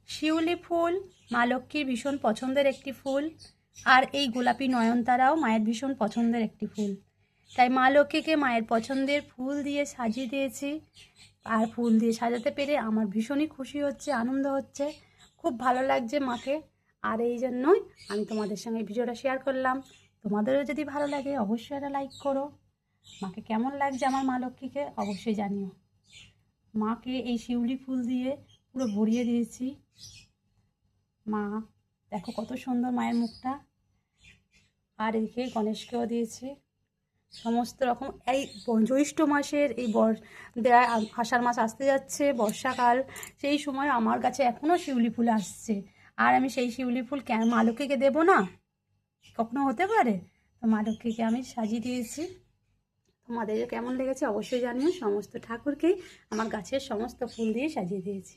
শিউলি ফুল মা লক্ষ্মীর ভীষণ পছন্দের একটি ফুল, আর এই গোলাপি নয়নতারাও মায়ের ভীষণ পছন্দের একটি ফুল। তাই মা লক্ষ্মীকে মায়ের পছন্দের ফুল দিয়ে সাজিয়ে দিয়েছি, আর ফুল দিয়ে সাজাতে পেরে আমার ভীষণই খুশি হচ্ছে, আনন্দ হচ্ছে, খুব ভালো লাগছে মাকে। আর এই জন্যই আমি তোমাদের সঙ্গে ভিডিওটা শেয়ার করলাম। তোমাদেরও যদি ভালো লাগে অবশ্যই একটা লাইক করো। মাকে কেমন লাগছে আমার মা লক্ষ্মীকে অবশ্যই জানিও। মাকে এই শিউলি ফুল দিয়ে পুরো ভরিয়ে দিয়েছি। মা দেখো কত সুন্দর মায়ের মুখটা। আর এদিকে গণেশকেও দিয়েছি। সমস্ত রকম এই জ্যৈষ্ঠ মাসের এই আষাঢ় মাস আসতে যাচ্ছে, বর্ষাকাল, সেই সময় আমার কাছে এখনও শিউলি ফুল আসছে। আর আমি সেই শিউলি ফুল কেন মা লক্ষ্মীকে দেবো না? কখনো হতে পারে? তো মা লক্ষ্মীকে আমি সাজিয়ে দিয়েছি। তোমাদের কেমন লেগেছে অবশ্যই জানিও। সমস্ত ঠাকুরকেই আমার গাছের সমস্ত ফুল দিয়ে সাজিয়ে দিয়েছি।